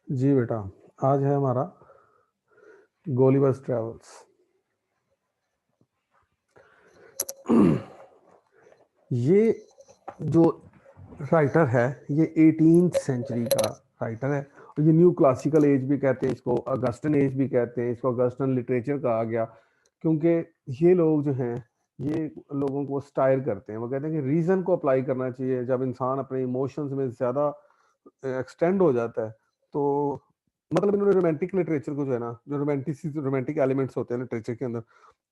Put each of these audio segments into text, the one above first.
जी बेटा, आज है हमारा गोलीबर्स ट्रैवल्स। ये जो राइटर है ये 18th सेंचुरी का राइटर है और ये न्यू क्लासिकल एज भी कहते हैं इसको, अगस्टन एज भी कहते हैं इसको, अगस्टन लिटरेचर कहा गया क्योंकि ये लोग जो हैं ये लोगों को स्टायर करते हैं। वो कहते हैं कि रीजन को अप्लाई करना चाहिए। जब इंसान अपने इमोशंस में ज्यादा एक्सटेंड हो जाता है तो मतलब इन्होंने रोमांटिक लिटरेचर को जो है ना, जो रोमांटिक एलिमेंट्स होते हैं लिटरेचर के अंदर,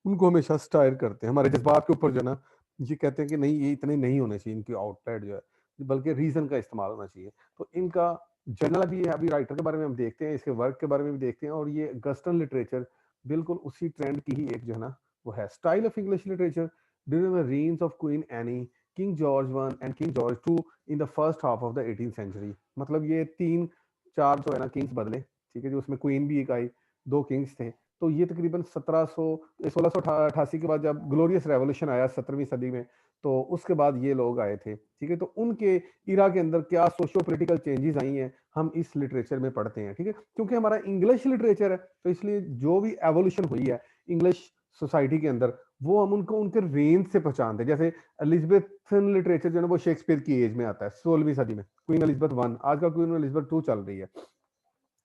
उनको हमेशा स्टायर करते हैं। हमारे जज्बात के ऊपर जो है ना, ये कहते हैं कि नहीं ये इतने नहीं होने चाहिए इनकी आउटलेट जो है, बल्कि रीजन का इस्तेमाल होना चाहिए। तो इनका जर्नल अभी अभी राइटर के बारे में हम देखते हैं, इसके वर्क के बारे में भी देखते हैं। और ये गस्टन लिटरेचर बिल्कुल उसी ट्रेंड की ही एक जो है ना वो है। Style of English literature during the reigns of Queen Anne, King George I and King George II in the first half of the 18th century। मतलब ये तीन चार जो है ना किंग्स बदले, ठीक है जी, उसमें क्वीन भी एक आई, दो किंग्स थे। तो ये तकरीबन 1688 के बाद जब ग्लोरियस रेवोल्यूशन आया 17वीं सदी में, तो उसके बाद ये लोग आए थे, ठीक है। तो उनके इरा के अंदर क्या सोशियो पॉलिटिकल चेंजेस आई हैं हम इस लिटरेचर में पढ़ते हैं, ठीक है। क्योंकि हमारा इंग्लिश लिटरेचर है तो इसलिए जो भी एवोल्यूशन हुई है इंग्लिश सोसाइटी के अंदर वो हम उनको उनके रेंज से पहचानते हैं। जैसे एलिजबेथन लिटरेचर जो है वो शेक्सपियर की एज में आता है, 16वीं सदी में क्वीन एलिजबेथ वन, आजकल क्वीन एलिजबेथ टू चल रही है।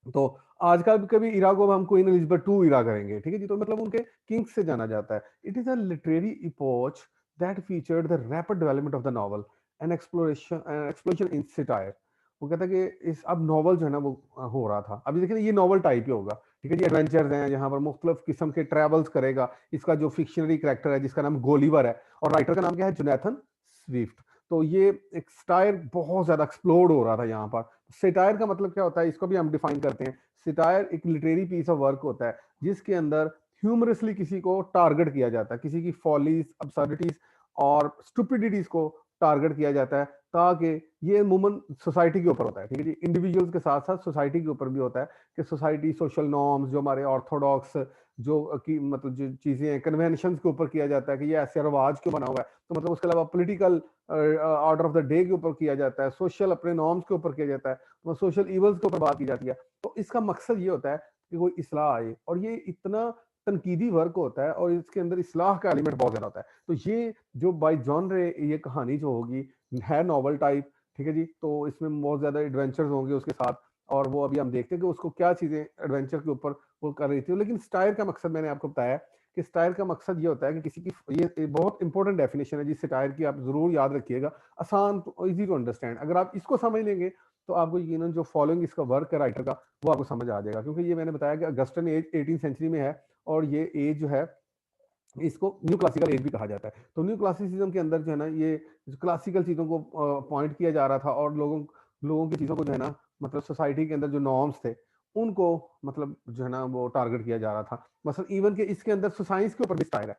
तो आजकल कभी इरा को हम क्वीन एलिजबेथ टू इरा करेंगे, ठीक है जी। तो मतलब उनके किंग्स से जाना जाता है। It is a literary epoch that featured the rapid development of the novel and exploration in satire. वो कहता है कि इस अब नॉवल जो है ना वो हो रहा था। अभी देखिए ये नॉवल टाइप ही होगा, ठीक है जी। एडवेंचर्स हैं यहाँ पर, मुख्तलिफ किस्म के ट्रेवल्स करेगा। इसका जो फिक्शनरी कैरेक्टर है जिसका नाम गोलीवर है और राइटर का नाम क्या है, जोनाथन स्विफ्ट। तो ये एक स्टाइल बहुत ज्यादा एक्सप्लोर हो रहा था यहाँ पर। सिटायर का मतलब क्या होता है इसको भी हम डिफाइन करते हैं। सिटायर एक लिटरेरी पीस ऑफ वर्क होता है जिसके अंदर ह्यूमरसली किसी को टारगेट किया जाता है, किसी की फॉलीज, अब्सर्डिटीज और स्टुपिडिटीज को टारगेट किया जाता है, ताकि ये अमूमन सोसाइटी के ऊपर होता है, ठीक है जी। इंडिविजुअल्स के साथ साथ सोसाइटी के ऊपर भी होता है कि सोसाइटी सोशल नॉर्म्स जो हमारे ऑर्थोडॉक्स जो की मतलब जो चीजें हैं कन्वेंशन के ऊपर किया जाता है कि ये ऐसे रिवाज क्यों बना हुआ है। तो मतलब उसके अलावा political order of the day के ऊपर किया जाता है, सोशल अपने नॉर्म्स के ऊपर किया जाता है, तो सोशल इवल्स के ऊपर बात की जाती है। तो इसका मकसद ये होता है कि कोई इस्लाह आए, और ये इतना तनकीदी वर्क होता है और इसके अंदर इस्लाह का एलिमेंट बहुत ज्यादा होता है। तो ये जो बाय जॉनरे ये कहानी जो होगी है नॉवल टाइप, ठीक है जी। तो इसमें बहुत ज्यादा एडवेंचर्स होंगे उसके साथ, और वो अभी हम देखते हैं कि उसको क्या चीजें एडवेंचर के ऊपर वो कर रही थी। लेकिन स्टाइल का मकसद मैंने आपको बताया कि स्टाइल का मकसद ये होता है कि किसी की, ये बहुत इंपॉर्टेंट डेफिनेशन है जिस स्टाइल की आप जरूर याद रखिएगा, आसान, इजी टू अंडरस्टैंड। अगर आप इसको समझ लेंगे तो आपको यकीनन जो फॉलोइंग इसका वर्क है राइटर का वो आपको समझ आ जाएगा। क्योंकि ये मैंने बताया कि अगस्टन एज 18th सेंचुरी में है और ये एज जो है इसको न्यू क्लासिकल एज भी कहा जाता है। तो न्यू क्लासिसिज्म के अंदर जो है ना ये क्लासिकल चीजों को पॉइंट किया जा रहा था और लोगों लोगों की चीजों को जो है ना मतलब सोसाइटी के अंदर जो नॉर्म्स थे उनको मतलब जो है ना वो टारगेट किया जा रहा था। मतलब इवन के इसके अंदर साइंस के ऊपर भी स्टाइल है।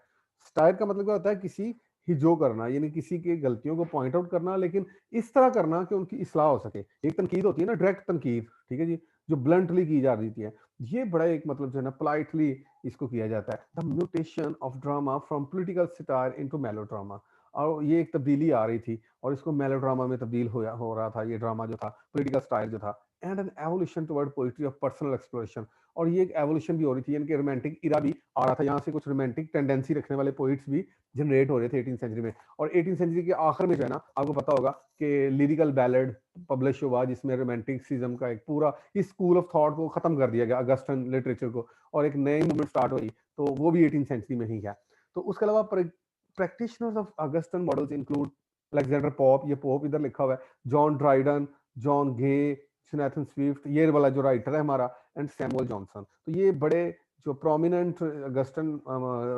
स्टाइल का मतलब क्या होता है, किसी हिजो करना, यानी किसी की गलतियों को पॉइंट आउट करना, लेकिन इस तरह करना कि उनकी इस्लाह हो सके। एक तनकीद होती है ना, डायरेक्ट तनकीद, ठीक है जी, जो ब्लंटली की जा रही है। ये बड़ा एक मतलब जो है ना पोलाइटली इसको किया जाता है। The mutation of drama from political satire into melodrama. और ये एक तब्दीली आ रही थी और इसको मेलोड्रामा में तब्दील हो रहा था, ये ड्रामा जो था, पॉलिटिकल स्टाइल जो था। And N evolution toward poetry of personal exploration. और ये एक एवोल्यूशन भी हो रही थी, यानी कि रोमांटिक इरा भी आ रहा था। यहाँ से कुछ रोमांटिक टेंडेंसी रखने वाले पोइट्स भी जनरेट हो रहे थे 18th सेंचुरी में। और 18th सेंचुरी के आखिर में जो है ना आपको पता होगा कि लिरिकल बैलेड पब्लिश हुआ जिसमें रोमांटिसिज्म का एक पूरा इस स्कूल ऑफ थॉट को खत्म कर दिया गया, अगस्टन लिटरेचर को, और एक नई मूवमेंट स्टार्ट हुई। तो वो भी 18th सेंचुरी में ही है। तो उसके अलावा practitioners of Augustan models include Alexander pope, ये पोप इधर लिखा हुआ है, जॉन ड्राइडन, जॉन गे, जोनाथन स्विफ्ट, ये वाला जो राइटर है हमारा, एंड सैमुअल जॉनसन। तो ये बड़े जो प्रोमिनेंट अगस्टन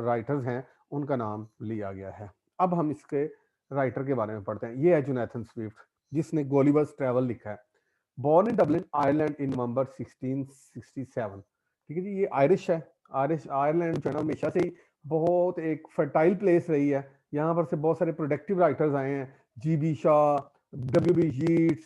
राइटर्स हैं उनका नाम लिया गया है। अब हम इसके राइटर के बारे में पढ़ते हैं। ये है जोनाथन स्विफ्ट जिसने गोलिबर्स ट्रैवल लिखा है। Born in Dublin Ireland in November 1667, ठीक है जी। ये आयरिश है। आयरिश आयरलैंड जो है ना हमेशा से ही बहुत एक फर्टाइल प्लेस रही है। यहाँ पर से बहुत सारे प्रोडक्टिव राइटर्स आए हैं, GB Shaw, W B Yeats,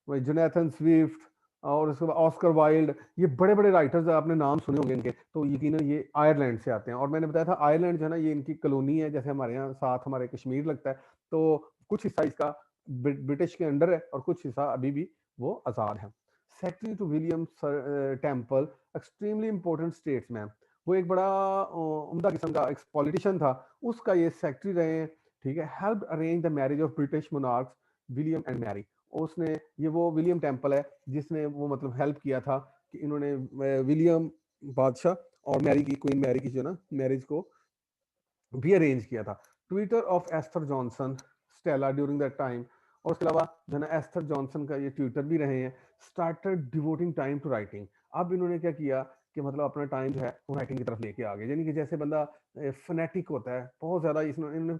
Jonathan Swift, और उसके बाद ऑस्कर वाइल्ड। ये बड़े बड़े राइटर्स आपने नाम सुने होंगे इनके। तो यकीनन ये आयरलैंड से आते हैं। और मैंने बताया था आयरलैंड जो है ना ये इनकी कॉलोनी है, जैसे हमारे यहाँ साथ हमारे कश्मीर लगता है। तो कुछ हिस्सा इसका ब्रिटिश के अंडर है और कुछ हिस्सा अभी भी वो आजाद है। Secretary to William Temple, extremely important statesman. वो एक बड़ा उम्दा किस्म का एक पॉलिटिशियन था, उसका ये सेक्रेटरी रहे हैं, ठीक है। Help arrange the marriage of British monarchs William and Mary. उसने, ये वो विलियम टेम्पल है जिसने वो मतलब हेल्प किया था कि इन्होंने विलियम बादशाह और मैरी की, क्वीन मैरी की जो ना मैरिज को भी अरेंज किया था। Twitter of Esther Johnson Stella during that time. और उसके अलावा जो है ना एस्थर जॉनसन का ये ट्विटर भी रहे हैं। Started devoting time to writing. अब इन्होंने क्या किया कि मतलब अपना टाइम जो है वो राइटिंग की तरफ लेके आ गए, यानी कि जैसे बंदा फनेटिक होता है बहुत ज्यादा, इन्होंने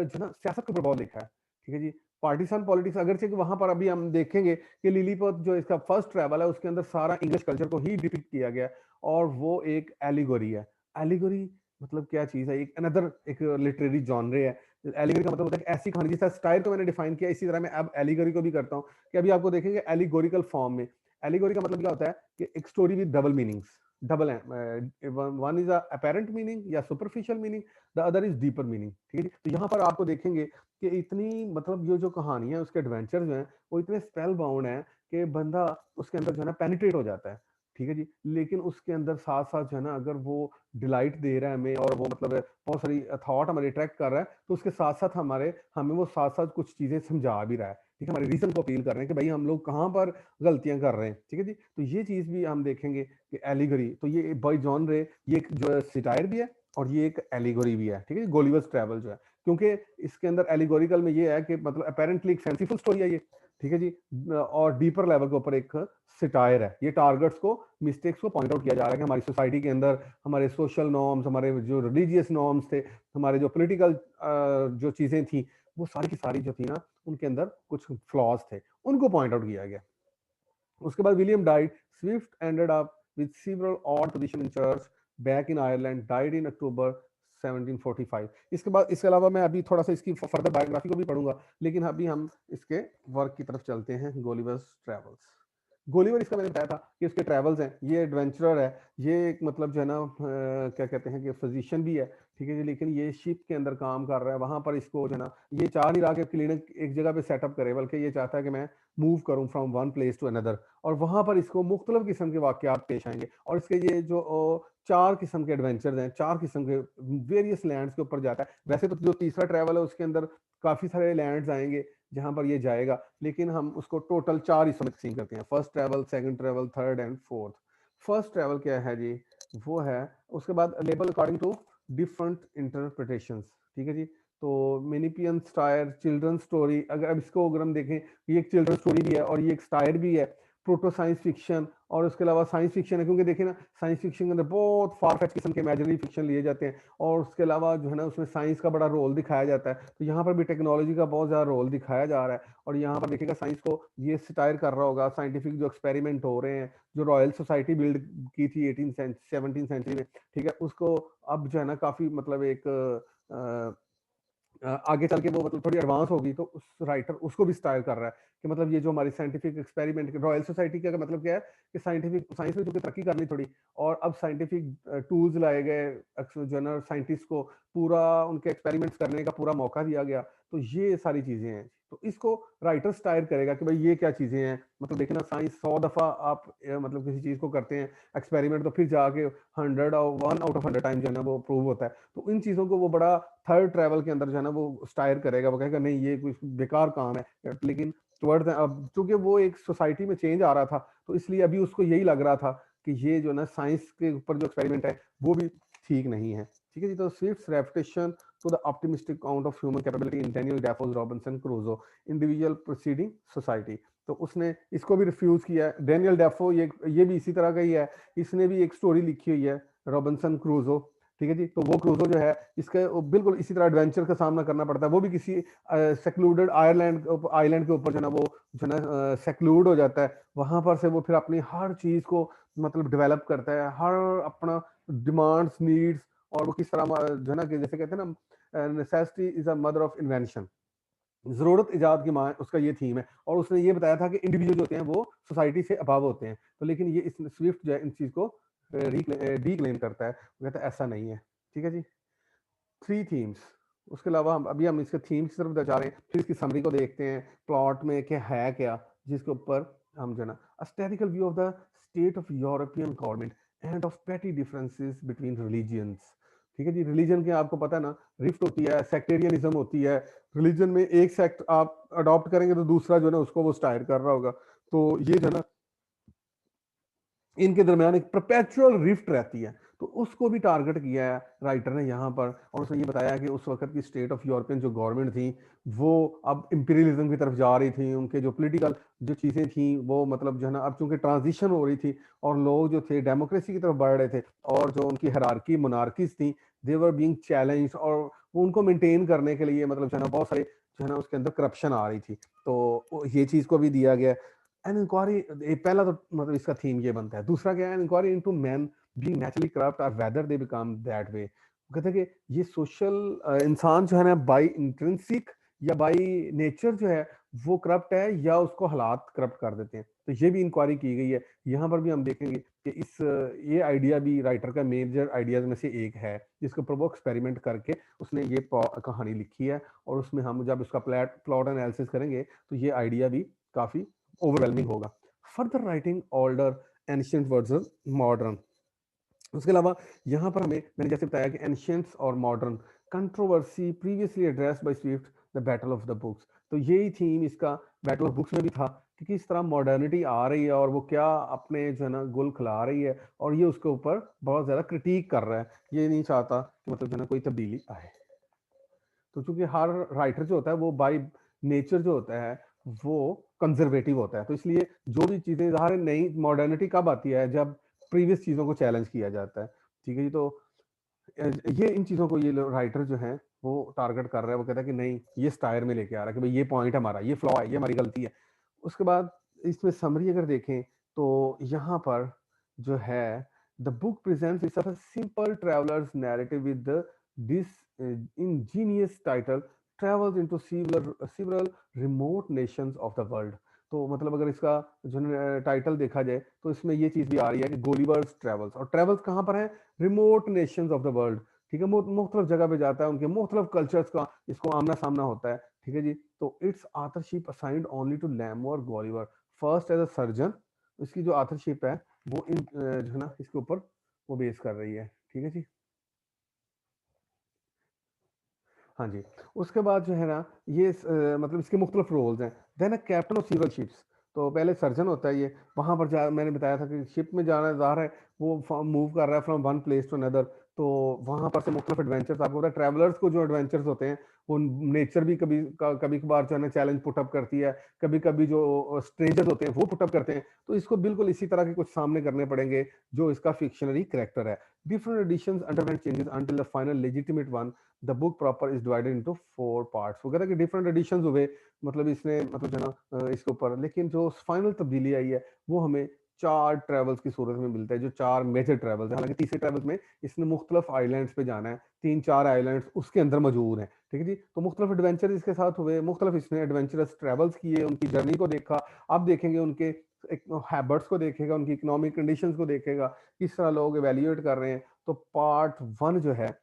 जो ना सियासत के ऊपर बहुत लिखा है, ठीक है जी। पार्टीसान पॉलिटिक्स, अगरचे कि वहां पर अभी हम देखेंगे कि लिलीपथ जो इसका फर्स्ट ट्रैवल है उसके अंदर सारा इंग्लिश कल्चर को ही डिपिक्ट किया गया, और वो एक एलिगोरी है। एलिगोरी मतलब क्या चीज है, एक अनदर एक लिटरेरी जॉनरे है। एलिगोरी का मतलब होता है कि ऐसी कहानी, जिस स्टाइल को मैंने डिफाइन किया इसी तरह मैं अब एलिगोरी को भी करता हूँ कि अभी आपको देखेंगे एलिगोरिकल फॉर्म में। एलिगोरी का मतलब क्या होता है कि एक story with double meanings, double है, वन इज अपेरेंट मीनिंग या superficial meaning, the other is deeper meaning, ठीक है। तो यहाँ पर आपको देखेंगे कि इतनी मतलब ये जो कहानी है उसके एडवेंचर जो है वो इतने स्पेल बाउंड है कि बंदा उसके अंदर जो है ना पेनिट्रेट हो जाता है, ठीक है जी। लेकिन उसके अंदर साथ साथ जो है ना अगर वो डिलाइट दे रहा है हमें, और वो मतलब बहुत सारी थॉट हमारे अट्रैक्ट कर रहा है, तो उसके साथ साथ हमें वो साथ साथ कुछ चीजें समझा भी रहा है, ठीक है। हमारे रीजन को अपील कर रहे हैं कि भाई हम लोग कहाँ पर गलतियां कर रहे हैं, ठीक है जी। तो ये चीज भी हम देखेंगे कि एलिगोरी, तो ये बाय जॉन रे ये एक जो सिटायर भी है और ये एक एलिगोरी भी है, ठीक है। गोलिवर्स ट्रैवल जो है, क्योंकि इसके अंदर एलिगोरिकल में ये है कि मतलब अपेरेंटली एक फैंसीफुल स्टोरी है ये, ठीक है जी। और डीपर लेवल के ऊपर एक सिटायर है। ये टारगेट्स को, मिस्टेक्स को पॉइंट आउट किया जा रहा है कि हमारी सोसाइटी के अंदर हमारे सोशल नॉर्म्स, हमारे जो रिलीजियस नॉर्म्स थे, हमारे जो पॉलिटिकल जो चीजें थी, वो सारी की सारी जो थी ना उनके अंदर कुछ फ्लॉज थे, उनको पॉइंट आउट किया गया। उसके बाद William died, Swift ended up with several odd position in church back in Ireland, died in October 1745। इसके बाद, इसके अलावा मैं अभी थोड़ा सा इसकी फर्दर बायोग्राफी को भी पढ़ूंगा, लेकिन अभी हम इसके वर्क की तरफ चलते हैं। गोलिवर्स ट्रेवल्स। गोलीवर, इसका मैंने बताया था कि उसके ट्रैवल्स हैं, ये एडवेंचरर है, ये एक मतलब जो है ना क्या कहते हैं कि फिजिशियन भी है, ठीक है जी। लेकिन ये शिप के अंदर काम कर रहा है, वहां पर इसको जो है ना ये चाह नहीं रहा कि क्लिनिक एक जगह पे सेटअप करे, बल्कि ये चाहता है कि मैं मूव करूं from one place to another, और वहां पर इसको मुख्तलिफ किस्म के वाकयात पेश आएंगे। और इसके ये जो चार किस्म के एडवेंचर हैं, चार किस्म के वेरियस लैंड्स के ऊपर जाता है। वैसे तो जो तीसरा ट्रैवल है उसके अंदर काफी सारे लैंड्स आएंगे जहां पर ये जाएगा, लेकिन हम उसको टोटल चार हिस्सों में तकसीम करते हैं, first travel, second travel, third and fourth. First travel क्या है जी, वो है, उसके बाद label according to different interpretations, ठीक है जी। तो मिनीपियन स्टायर, चिल्ड्रन स्टोरी, अगर हम देखें, ये एक चिल्ड्रन स्टोरी भी है और ये एक स्टायर भी है। प्रोटो साइंस फिक्शन, और उसके अलावा साइंस फिक्शन है, क्योंकि देखिए ना साइंस फिक्शन के अंदर बहुत फार फेच किस्म के इमेजिनरी फिक्शन लिए जाते हैं, और उसके अलावा जो है ना उसमें साइंस का बड़ा रोल दिखाया जाता है। तो यहाँ पर भी टेक्नोलॉजी का बहुत ज्यादा रोल दिखाया जा रहा है, और यहाँ पर देखिएगा साइंस को ये स्टायर कर रहा होगा, साइंटिफिक जो एक्सपेरिमेंट हो रहे हैं, जो रॉयल सोसाइटी बिल्ड की थी 17th सेंचुरी में, ठीक है, उसको अब जो है ना काफी मतलब एक आगे चल के वो मतलब थोड़ी एडवांस होगी, तो उस राइटर उसको भी स्टाइल कर रहा है कि मतलब ये जो हमारी साइंटिफिक एक्सपेरिमेंट, रॉयल सोसाइटी का मतलब क्या है कि साइंटिफिक साइंस में चूंकि तरक्की करनी थोड़ी, और अब साइंटिफिक टूल्स लाए गए, जो है साइंटिस्ट को पूरा उनके एक्सपेरिमेंट्स करने का पूरा मौका दिया गया। तो ये सारी चीजें हैं, तो इसको राइटर स्टाइल करेगा कि भाई ये क्या चीजें हैं। मतलब देखना साइंस 100 दफा आप मतलब किसी चीज को करते हैं एक्सपेरिमेंट, तो फिर जाके 100 टाइम जो है ना वो प्रूव होता है। तो इन चीजों को वो बड़ा थर्ड ट्रैवल के अंदर जो है ना वो स्टायर करेगा, वो कहेगा नहीं ये कुछ बेकार काम है। लेकिन टुवर्ड्स अब चूंकि वो एक सोसाइटी में चेंज आ रहा था, तो इसलिए अभी उसको यही लग रहा था कि ये जो ना साइंस के ऊपर जो एक्सपेरिमेंट है वो भी ठीक नहीं है, ठीक है जी। तो Swift's reputation to the optimistic count of human capability in Daniel Defoe's Robinson Crusoe, individual proceeding society. तो उसने इसको भी रिफ्यूज किया है। डैनियल डेफो ये भी इसी तरह का ही है, इसने भी एक स्टोरी लिखी हुई है रॉबिन्सन क्रूजो, ठीक है जी। तो वो क्रूजो जो है इसका बिल्कुल इसी तरह एडवेंचर का सामना करना पड़ता है, वो भी किसी सेक्लूडेड आइलैंड के ऊपर जो ना वो जो ना सेक्लूड हो जाता है, वहां पर से वो फिर अपनी हर चीज को मतलब डेवलप करता है, हर अपना डिमांड्स, नीड्स, और वो किस तरह जो है ना कि जैसे कहते हैं ना necessity is a mother of invention, जरूरत इजाद की माँ, उसका ये थीम है। और उसने ये बताया था कि इंडिविजुअल होते हैं वो सोसाइटी से अभाव होते हैं, तो लेकिन ये इस स्विफ्ट जो है इन चीज को डीक्लेम करता है, वो कहता है ऐसा नहीं है, ठीक है जी। थ्री थीम्स, उसके अलावा हम इसके थीम्स की तरफ जा रहे हैं, फिर इसकी समरी को देखते हैं, प्लॉट में क्या है क्या जिसके ऊपर हम जो है ना statistical view of the state of European government end of पेटी डिफरेंसेस बिटवीन रिलीजियंस। ठीक है जी, रिलीजन के आपको पता है ना, रिफ्ट होती है, सेक्टेरियनिज्म होती है। रिलीजन में एक सेक्ट आप अडॉप्ट करेंगे तो दूसरा जो है ना उसको वो स्टायर कर रहा होगा। तो ये जो है ना इनके दरमियान एक परपेचुअल रिफ्ट रहती है। तो उसको भी टारगेट किया है राइटर ने यहाँ पर, और उसने ये बताया कि उस वक्त की स्टेट ऑफ यूरोपियन जो गवर्नमेंट थी वो अब इंपीरियलिज्म की तरफ जा रही थी। उनके जो पॉलिटिकल जो चीज़ें थी वो मतलब जो है ना अब चूंकि ट्रांजिशन हो रही थी और लोग जो थे डेमोक्रेसी की तरफ बढ़ रहे थे, और जो उनकी हायरार्की मोनार्कीज थी दे वर बीइंग चैलेंज, और उनको मेंटेन करने के लिए मतलब जो है ना बहुत सारे जो है ना उसके अंदर करप्शन आ रही थी। तो ये चीज़ को भी दिया गया। एन इंक्वायरी, पहला तो मतलब इसका थीम ये बनता है। दूसरा क्या है, an inquiry into man being naturally corrupt और whether they become that way. कहते हैं कि ये सोशल इंसान जो है ना बाय इंट्रिंसिक या बाय नेचर जो है वो करप्ट है या उसको हालात करप्ट कर देते हैं। तो ये भी इंक्वायरी की गई है। यहाँ पर भी हम देखेंगे कि ये आइडिया भी राइटर का मेजर आइडियाज में से एक है, जिसके ऊपर वो एक्सपेरिमेंट करके उसने ये कहानी लिखी है। और उसमें हम जब उसका प्लॉट एनालिसिस करेंगे तो ये आइडिया भी काफी ओवरवेलमिंग होगा। Further writing older ancient versus modern. उसके अलावा यहाँ पर हमें मैंने जैसे बताया कि एंशियंट्स और modern controversy previously addressed by Swift, the battle of the books. तो यही थीम इसका बैटल ऑफ बुक्स में भी था कि किस तरह मॉडर्निटी आ रही है और वो क्या अपने जो है ना गुल खिला रही है, और ये उसके ऊपर बहुत ज्यादा क्रिटिक कर रहा है। ये नहीं चाहता कि मतलब जो है ना कोई तब्दीली आए। तो चूंकि हर राइटर जो होता है वो बाय नेचर जो होता है वो कंजर्वेटिव होता है, तो इसलिए जो भी चीजें ज़ाहिर है, नई मॉडर्निटी कब आती है जब प्रीवियस चीजों को चैलेंज किया जाता है। ठीक है जी, तो ये इन चीजों को ये राइटर जो है वो टारगेट कर रहा है। वो कहता है कि नहीं, ये स्टायर में लेके आ रहा है कि भाई ये पॉइंट हमारा, ये फ्लॉ है, ये हमारी गलती है। उसके बाद इसमें समरी अगर देखें तो यहाँ पर जो है the book presents it's a simple travellers narrative with this ingenious title travels into several remote nations of the world। तो मतलब अगर इसका जो टाइटल देखा जाए तो इसमें ये चीज भी आ रही है कि गोलीवर्स ट्रेवल्स, और ट्रेवल्स कहाँ पर है, remote Nations of the world. ठीक है, मुख्तलिफ जगह पे जाता है, उनके मुख्तलिफ कल्चर्स का इसको आमना सामना होता है। ठीक है जी, तो इट्स आथरशिप असाइंड ओनली टू लैमो और गोलीवर फर्स्ट एज अ सर्जन। इसकी जो आथरशिप है वो इन जो है ना इसके ऊपर वो बेस कर रही है। ठीक है जी, हाँ जी। उसके बाद जो है ना ये मतलब इसके मुख्तलिफ रोल्स हैं। Then a captain of several ships. तो पहले सर्जन होता है ये, वहाँ पर जा मैंने बताया था कि शिप में जाना ज़ाहिर है वो मूव कर रहा है from one place to another. तो वहाँ पर से मुख्तलिफ एडवेंचर्स आपको पता है, ट्रैवलर्स को जो एडवेंचर्स होते हैं वो नेचर भी कभी कभार जो है ना चैलेंज पुटअप करती है, कभी कभी जो स्ट्रेंजर्स होते हैं वो पुटअप करते हैं। तो इसको बिल्कुल इसी तरह के कुछ सामने करने पड़ेंगे जो इसका फिक्शनरी करेक्टर है। Different editions underwent changes until the final legitimate one. The book proper is divided into 4 parts. वो कहता है कि डिफरेंट एडिशंस हुए, मतलब इसने मतलब जो है ना इसके ऊपर, लेकिन जो फाइनल तब्दीली आई है वो हमें 4 ट्रेवल्स की सूरत में मिलता है, जो 4 मेजर ट्रेवल्स है। हालांकि तीसरे ट्रेवल्स में इसने मुख्तलिफ आइलैंड्स पे जाना है, 3-4 आइलैंड्स उसके अंदर मौजूद हैं। ठीक है जी, तो मुख्तलिफ एडवेंचर इसके साथ हुए, मुख्तलिफ इसने एडवेंचरस ट्रेवल्स किए, उनकी जर्नी को देखा। अब देखेंगे उनके हैबिट्स को देखेगा, उनकी इकोनॉमिक कंडीशंस को देखेगा, किस तरह लोग एवेल्युएट कर रहे हैं। तो पार्ट 1 जो है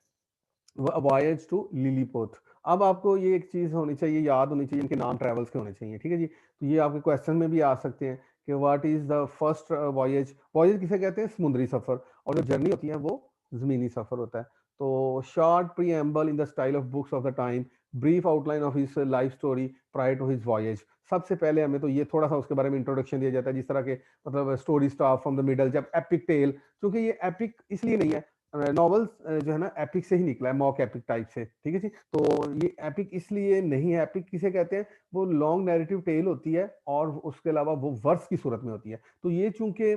वॉयज टू लिलीपुट। अब आपको ये एक चीज होनी चाहिए, याद होनी चाहिए, इनके नाम ट्रेवल्स के होने चाहिए। ठीक है जी, तो ये आपके क्वेश्चन में भी आ सकते हैं कि what is the first voyage. Voyage किसे कहते हैं, समुद्री सफर, और जो जर्नी होती है वो जमीनी सफर होता है। तो short preamble in the style of books of the time, brief outline of his life story prior to his voyage. सबसे पहले हमें तो ये थोड़ा सा उसके बारे में इंट्रोडक्शन दिया जाता है, जिस तरह के मतलब story start from the middle, जब एपिक टेल, क्योंकि ये एपिक इसलिए नहीं है, नॉवेल्स जो है ना एपिक से ही निकला है, मॉक एपिक टाइप से। ठीक है जी, तो ये एपिक इसलिए नहीं है। एपिक किसे कहते हैं, वो लॉन्ग नैरेटिव टेल होती है और उसके अलावा वो वर्स की सूरत में होती है। तो ये चूंकि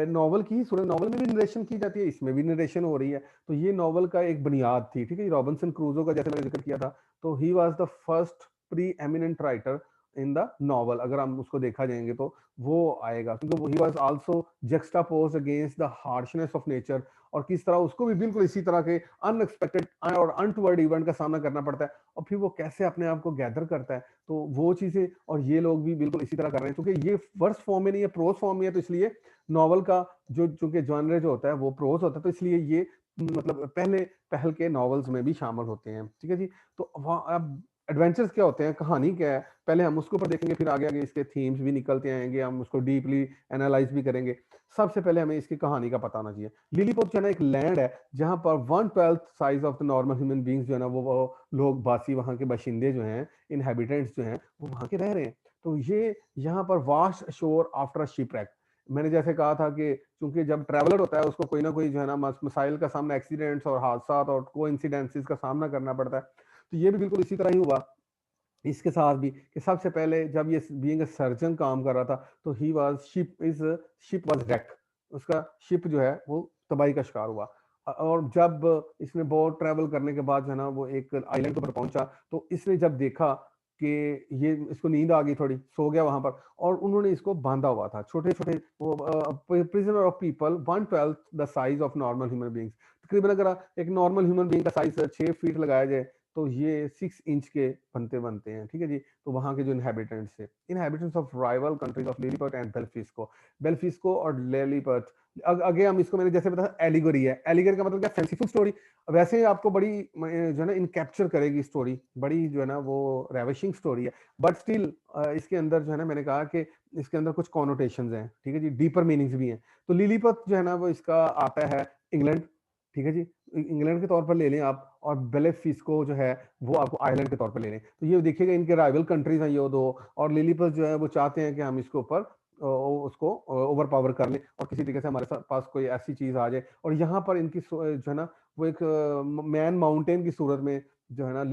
नॉवल की ही सूरत, नॉवल में भी नरेशन की जाती है, इसमें भी नरेशन हो रही है। तो ये नॉवल का एक बुनियाद थी। ठीक है, रॉबिन्सन क्रूजो का जैसे मैंने जिक्र किया था, तो he was the first preeminent writer in the novel. अगर हम उसको देखा जाएंगे तो वो आएगा, क्योंकि he was also juxtaposed against the harshness of nature, और किस तरह उसको भी बिल्कुल इसी तरह के अनएक्सपेक्टेड और अनटवर्ड इवेंट का सामना करना पड़ता है, और फिर वो कैसे अपने आप को गैदर करता है। तो वो चीजें, और ये लोग भी बिल्कुल इसी तरह कर रहे हैं, क्योंकि ये वर्स फॉर्म में नहीं है, प्रोज फॉर्म में है। तो इसलिए नॉवल का जो चूंकि जॉनर जो होता है वो प्रोज होता है, तो इसलिए ये मतलब पहले पहल के नॉवेल्स में भी शामिल होते हैं। ठीक है जी, तो वहाँ अब एडवेंचर्स क्या होते हैं, कहानी क्या है, पहले हम उसके ऊपर देखेंगे, फिर आगे आगे इसके थीम्स भी निकलते आएंगे, हम उसको डीपली एनालाइज भी करेंगे। सबसे पहले हमें इसकी कहानी का पता होना चाहिए। लिलीपुट जो है ना एक लैंड है जहां पर 1/12 size of the normal human beings जो है ना वो लोग बासी वहां के बाशिंदे जो हैं, इनहेबिटेंट्स जो हैं, वो वहां के रह रहे हैं। तो ये यहाँ पर वास्ट शोर आफ्टर शिपरेक, मैंने जैसे कहा था कि क्योंकि जब ट्रैवलर होता है उसको कोई ना कोई जो है ना मसाइल का सामना, एक्सीडेंट्स और हादसा और कोइंसिडेंसेस का सामना करना पड़ता है। तो ये भी बिल्कुल इसी तरह ही हुआ इसके साथ भी, कि सबसे पहले जब ये बीइंग अ सर्जन काम कर रहा था तो he was ship was wreck, उसका शिप जो है वो तबाही का शिकार हुआ। और जब इसने बहुत ट्रैवल करने के बाद जो है ना वो एक आइलैंड के ऊपर पहुंचा, तो इसने जब देखा कि ये, इसको नींद आ गई, थोड़ी सो गया वहां पर, और उन्होंने इसको बांधा हुआ था, छोटे छोटे वो prisoner of people 1/12 the size of normal human beings. तकरीबन अगर एक नॉर्मल ह्यूमन बींग का साइज 6 फीट लगाया जाए तो ये 6 इंच के बनते बनते हैं, ठीक है जी। तो वहां के जो इनहेबिटेंट्स थे, inhabitants of rival countries of Lilliput and Blefuscu और लिलीपट। आगे हम इसको, मैंने जैसे बताया एलिगोरी है, एलिगोरी का मतलब क्या, फैंसीफुल स्टोरी। वैसे ही आपको बड़ी जो है ना इन कैप्चर करेगी स्टोरी, बड़ी जो है ना वो रेविशिंग स्टोरी है, बट स्टिल इसके अंदर जो है ना, मैंने कहा कि इसके अंदर कुछ कॉनोटेशंस हैं, ठीक है जी, डीपर मीनिंग्स भी हैं। तो लिलीपत जो है ना वो इसका आता है इंग्लैंड, ठीक है जी, इंग्लैंड के तौर पर ले लें आप, और बेलेफिस्को जो है वो आपको आयरलैंड के तौर पर ले लें। तो ये देखिएगा इनके राइवल कंट्रीज हैं ये दो, और लिलीपत जो है वो चाहते हैं कि हम इसके ऊपर उसको ओवर पावर कर लें और किसी तरीके से हमारे पास कोई ऐसी चीज आ जाए। और यहाँ पर इनकी जो है ना वो एक मैन माउंटेन की सूरत में जो है ना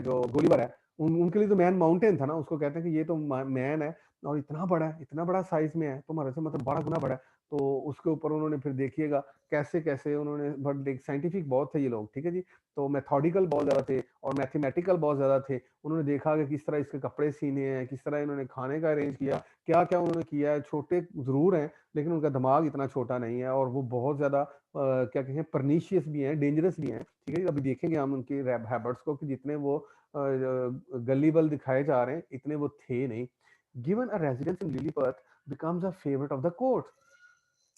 जो गोलीबार है, उनके लिए तो मैन माउंटेन था ना, उसको कहते हैं कि ये तो मैन है और इतना बड़ा है, इतना बड़ा साइज में है तुम्हारे से, मतलब 12 गुना बड़ा है। तो उसके ऊपर उन्होंने फिर देखिएगा कैसे कैसे उन्होंने, बट साइंटिफिक बहुत थे ये लोग, ठीक है जी। तो मेथोडिकल बहुत ज्यादा थे और मैथमेटिकल बहुत ज्यादा थे। उन्होंने देखा कि किस तरह इसके कपड़े सीने हैं, किस तरह इन्होंने खाने का अरेंज किया, क्या क्या उन्होंने किया है। छोटे जरूर हैं लेकिन उनका दिमाग इतना छोटा नहीं है, और वो बहुत ज्यादा क्या कहते हैं, परनीशियस भी हैं, डेंजरस भी हैं, ठीक है। अभी देखेंगे हम उनके हैबिट्स को कि जितने वो गलीबल दिखाए जा रहे हैं इतने वो थे नहीं। Given a residence in Lilliput becomes a favourite of the court,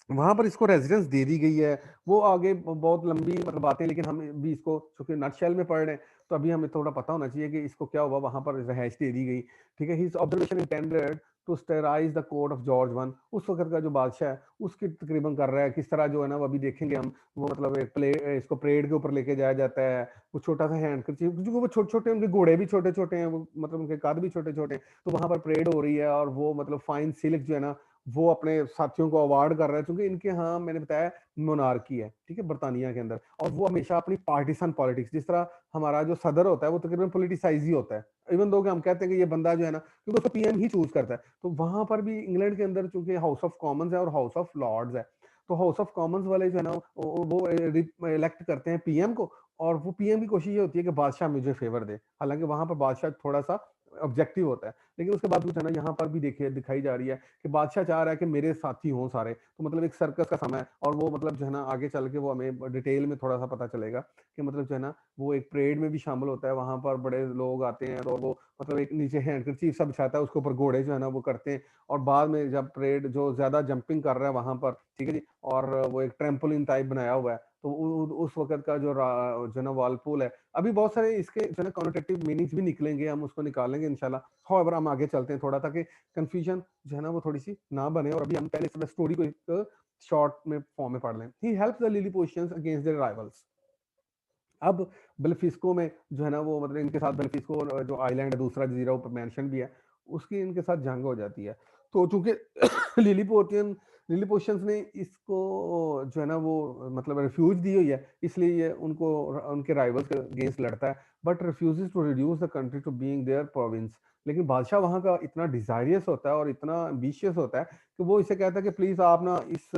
वहां पर इसको रेजिडेंस दे दी गई है। वो आगे बहुत लंबी मतलब बातें, लेकिन हम भी इसको चूंकि नटशेल में पढ़ रहे हैं तो अभी हमें थोड़ा पता होना चाहिए कि इसको क्या हुआ, वहां पर रहायश दे दी गई, ठीक है। His observation intended to satirise the court of George one, उस वक्त का जो बादशाह है उसकी तकरीबन कर रहा है, किस तरह जो है ना वो अभी देखेंगे हम। वो मतलब एक इसको परेड के ऊपर लेके जाया जाता है, वो छोटा सा हैंड करचिफ, क्योंकि वो छोटे छोटे, उनके घोड़े भी छोटे छोटे हैं, वो मतलब उनके कद भी छोटे छोटे हैं। तो वहां पर परेड हो रही है और वो मतलब फाइन सिल्क जो है ना वो अपने साथियों को अवार्ड कर रहा है, क्योंकि इनके यहाँ मैंने बताया मोनार्की है, ठीक है, बर्तानिया के अंदर। और वो हमेशा अपनी पार्टीसन पॉलिटिक्स, जिस तरह हमारा जो सदर होता है वो तकरीबन पॉलिटिसाइज ही होता है, इवन दो कि हम कहते हैं कि ये बंदा जो है ना, क्योंकि उसको पीएम ही चूज करता है। तो वहां पर भी इंग्लैंड के अंदर चूंकि हाउस ऑफ कॉमन्स है और हाउस ऑफ लॉर्ड्स है, तो हाउस ऑफ कॉमन्स वाले जो है ना वो इलेक्ट करते हैं पीएम को, और वो पीएम की कोशिश ये होती है कि बादशाह मुझे फेवर दे। हालांकि वहां पर बादशाह थोड़ा सा ऑब्जेक्टिव होता है, लेकिन उसके बावजूद है ना यहाँ पर भी देखिए दिखाई जा रही है कि बादशाह चाह रहा है कि मेरे साथी हों सारे। तो मतलब एक सर्कस का समय है, और वो मतलब जो है ना आगे चल के वो हमें डिटेल में थोड़ा सा पता चलेगा कि मतलब जो है ना वो एक परेड में भी शामिल होता है, वहां पर बड़े लोग आते हैं और वो मतलब एक नीचे हैंडकरचीफ सा बिछाता है, उसके ऊपर घोड़े जो है ना वो करते हैं। और बाद में जब परेड जो ज्यादा जंपिंग कर रहा है वहां पर, ठीक है जी, और वो एक ट्रैम्पोलिन टाइप बनाया हुआ है, तो उस वक्त का जो ना वालपूल है, अभी बहुत सारे इसके जो है कॉनोटेटिव मीनिंग्स भी निकलेंगे, हम उसको निकालेंगे इंशाल्लाह। हाउएवर हम आगे चलते हैं थोड़ा, ताकि कंफ्यूजन जो है ना वो थोड़ी सी ना बने, और अभी हम पहले से स्टोरी को एक शॉर्ट में फॉर्म में पढ़ लें। He helps the Lilliputians against their rivals. अब बेल्फिस्को में जो है ना वो मतलब इनके साथ बेल्फिस्को और जो आइलैंड है दूसरा जजीरा ऊपर मेंशन भी है, उसकी इनके साथ जंग हो जाती है। तो चूंकि लिलीपोशियंस ने इसको जो है ना वो मतलब रिफ्यूज दी हुई है, इसलिए ये उनको उनके राइवल्स के अगेंस्ट लड़ता है, but refuses to reduce the country to being their province. लेकिन बादशाह वहां का इतना डिजायरियस होता है और इतना एम्बिशियस होता है कि वो इसे कहता है कि प्लीज आप ना इस,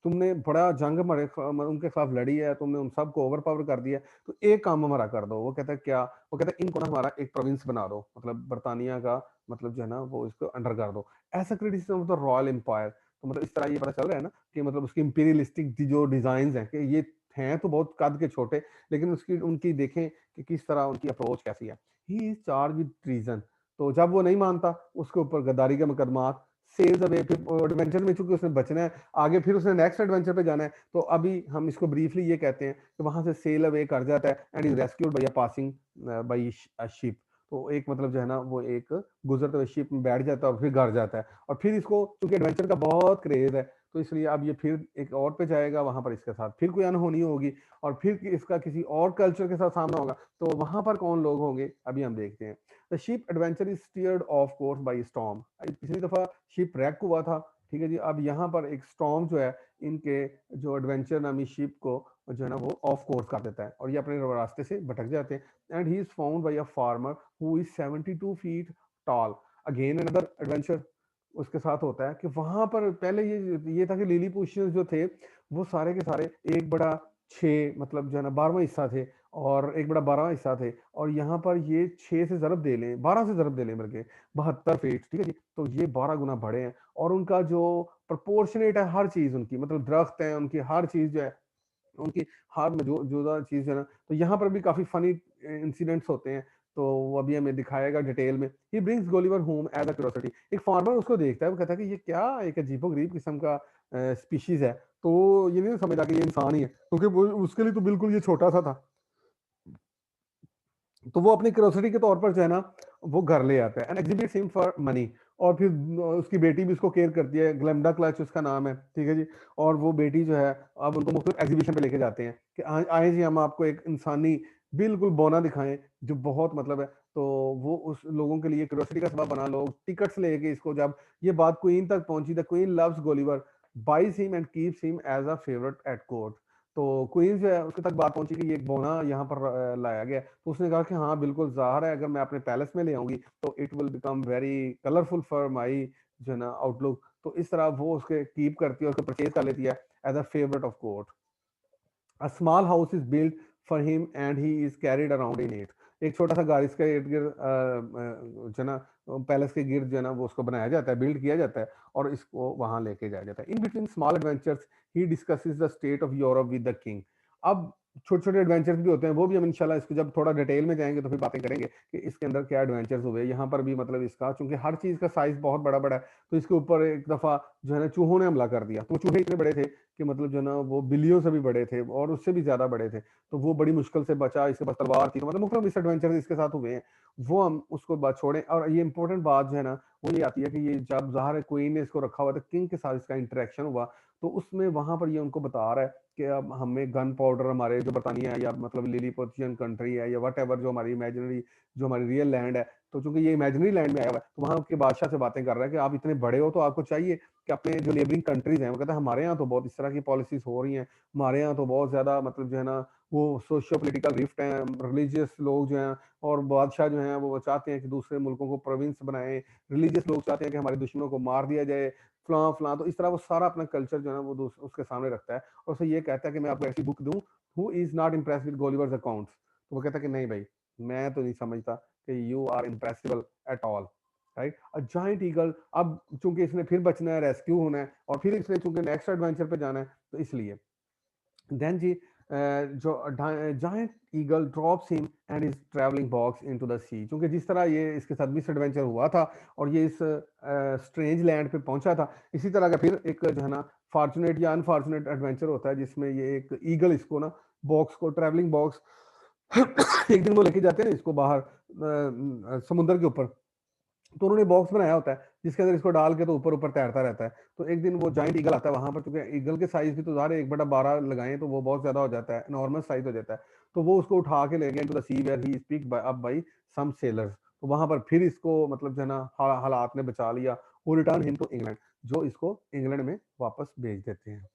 तुमने बड़ा जंग हमारे उनके खिलाफ लड़ी है, तुमने उन सबको ओवर पावर कर दिया, तो एक काम हमारा कर दो। वो कहता है क्या? वो कहता है इनको ना हमारा एक प्रोविंस बना दो, मतलब बर्तानिया का मतलब जो है ना वो इसको अंडर कर दो। ऐसा criticism of the royal empire. तो मतलब इस तरह ये पता चल रहा है ना कि मतलब उसकी इंपीरियलिस्टिक जो डिजाइन है कि ये हैं तो बहुत कद के छोटे, लेकिन उसकी उनकी देखें कि किस तरह उनकी अप्रोच कैसी है। He is charge with treason. तो जब वो नहीं मानता उसके ऊपर गद्दारी के मुकदमा, सेल्स अवे। फिर एडवेंचर में चूंकि उसने बचना है आगे, फिर उसने नेक्स्ट एडवेंचर पे जाना है, तो अभी हम इसको ब्रीफली ये कहते हैं कि वहां से सेल अवे कर जाता है and is rescued bye a passing by a ship. तो एक मतलब जो है ना वो एक गुजरते हुए शिप में बैठ जाता है और फिर घर जाता है। और फिर इसको क्योंकि एडवेंचर का बहुत क्रेज है, तो इसलिए अब ये फिर एक और पे जाएगा, वहां पर इसके साथ फिर कोई अनहोनी होगी और फिर इसका किसी और कल्चर के साथ सामना होगा, तो वहां पर कौन लोग होंगे अभी हम देखते हैं। The ship adventure is steered off course by storm. पिछली दफा शिप रैक हुआ था, ठीक है जी। अब यहाँ पर एक स्टॉर्म जो है इनके जो एडवेंचर नामी शिप को जो है ना वो ऑफ कोर्स कर देता है और ये अपने रास्ते से भटक जाते हैं। And he is found by a farmer who is 72 feet tall. Again another adventure उसके साथ होता है कि वहां पर पहले ये था कि लिलीपुशियंस जो थे वो सारे के सारे एक बड़ा 6 मतलब जो है ना 12वां हिस्सा थे और एक बड़ा 12वां हिस्सा थे, और यहाँ पर ये 6 से ज़रब दे लें, 12 से ज़रब दे लें बल्कि 72 फीट, ठीक है जी। तो ये 12 गुना बड़े हैं और उनका जो प्रोपोर्शनेट है हर चीज उनकी, मतलब दरख्त है उनकी, हर चीज जो है उनकी, हर मौजूदा चीज है ना। तो यहाँ पर भी काफी फनी इंसिडेंट्स होते हैं, तो वो अभी हमें दिखाएगा डिटेल में। He brings Gulliver home as a curiosity. एक फार्मर उसको देखता है, वो कहता है कि ये क्या एक अजीबोगरीब किस्म का स्पीशीज है। तो ये नहीं समझता कि ये इंसान ही है, क्योंकि वो उसके लिए तो बिल्कुल ये छोटा सा था। तो वो अपनी क्यूरियोसिटी के तौर पर जो है ना वो घर ले आता है and exhibits him for money. और फिर उसकी बेटी भी उसको केयर करती है, ग्लेमडा क्लच उसका नाम है, ठीक है जी। और वो बेटी जो है अब उनको मुख्तलिफ एग्जीबिशन पे लेके जाते हैं कि आए जी हम आपको एक इंसानी बिल्कुल बौना दिखाएं जो बहुत मतलब है। तो वो उस लोगों के लिए क्यूरियोसिटी का सबब बना, लोग टिकट्स लेके इसको, जब ये बात क्वीन तक पहुंची, the queen loves Gulliver, buys him and keeps him as a favourite at court. तो क्वीन जो है उसके तक बात पहुंची कि ये बोना यहाँ पर लाया गया, तो उसने कहा कि हाँ बिल्कुल ज़ाहिर है, अगर मैं अपने पैलेस में ले आऊंगी तो it will become very colourful for my जो है ना आउटलुक। तो इस तरह वो उसके कीप करती है, उसको परचेज कर लेती है as a favourite of court. A small house is built for him and he is carried around in it. एक छोटा सा घर इसके इर्द गिर्द जो है ना पैलेस के गिर्द जो है ना वो उसको बनाया जाता है, बिल्ड किया जाता है और इसको वहां लेके जाया जाता है। In between small adventures he discusses the state of Europe with the king. अब छोटे छोटे एडवेंचर्स भी होते हैं, वो भी हम इंशाल्लाह इसको जब थोड़ा डिटेल में जाएंगे तो फिर बातें करेंगे कि इसके अंदर क्या एडवेंचर्स हुए। यहाँ पर भी मतलब इसका चूंकि हर चीज का साइज बहुत बड़ा बड़ा है, तो इसके ऊपर एक दफा जो है ना चूहों ने हमला कर दिया। तो चूहे इतने बड़े थे कि मतलब जो ना वो बिल्लियों से भी बड़े थे और उससे भी ज्यादा बड़े थे। तो वो बड़ी मुश्किल से बचा, इसके पास तलवार थी, तो मतलब मुख्तलिफ मिसएडवेंचर्स इसके साथ हुए हैं। वो हम उसको बात छोड़ें, और ये इंपॉर्टेंट बात जो है ना वो ये आती है कि ये जब ज़ाहिर है क्वीन ने इसको रखा हुआ था, किंग के साथ इसका इंटरेक्शन हुआ, तो उसमें वहां पर ये उनको बता रहा है कि अब हमें गन पाउडर, हमारे जो बरतानिया है या मतलब लिलीपुटियन कंट्री है या वट एवर जो हमारी इमेजिनरी जो हमारी रियल लैंड है, तो चूंकि ये इमेजिनरी लैंड में आया हुआ है, तो वहां के बादशाह से बातें कर रहा है कि आप इतने बड़े हो तो आपको चाहिए कि अपने जो नेबरिंग कंट्रीज हैं, वो कहता है हमारे यहाँ तो बहुत इस तरह की पॉलिसीज हो रही हैं, हमारे यहाँ तो बहुत ज्यादा मतलब जो है ना वो सोशियो पोलिटिकल रिफ्ट हैं, रिलीजियस लोग जो हैं और बादशाह जो हैं वो चाहते हैं कि दूसरे मुल्कों को प्रोविंस बनाएं, रिलीजियस लोग चाहते हैं कि हमारे दुश्मनों को मार दिया जाए, फलां फलां। तो इस तरह वो सारा अपना कल्चर जो है ना वो उसके सामने रखता है और उसे ये कहता है कि मैं आपको ऐसी बुक दूं, who is not impressed with Gulliver's accounts. तो वो कहता है कि नहीं भाई, मैं तो नहीं समझता कि you are impressible at all, right. A giant eagle, अब चूंकि इसने फिर बचना है, रेस्क्यू होना है और फिर इसने चूंकि नेक्स्ट एडवेंचर पे जाना है, तो इसलिए देन जी जो giant eagle drops him and his travelling box into the sea. क्योंकि जिस तरह ये इसके साथ मिस एडवेंचर हुआ था और ये इस स्ट्रेंज लैंड पे पहुंचा था, इसी तरह का फिर एक जो है ना फॉर्चुनेट या अनफॉर्चुनेट एडवेंचर होता है जिसमें ये एक ईगल इसको ना बॉक्स को, ट्रैवलिंग बॉक्स एक दिन वो लेके जाते हैं ना इसको बाहर समुद्र के ऊपर, तो उन्होंने बॉक्स बनाया होता है जिसके अंदर इसको डाल के तो ऊपर ऊपर तैरता रहता है। तो एक दिन वो जाइंट ईगल आता है वहां पर, चूंकि ईगल के साइज भी तो ज़ाहिर है 1/12 लगाएं तो वो बहुत ज्यादा हो जाता है, एनॉर्मस साइज हो जाता है। तो वो उसको उठा के ले गए into the sea where he speak up by some sailors. तो वहां पर फिर इसको मतलब जो है ना हालात ने बचा लिया, वो रिटर्न हिम टू इंग्लैंड, जो इसको इंग्लैंड में वापस भेज देते हैं।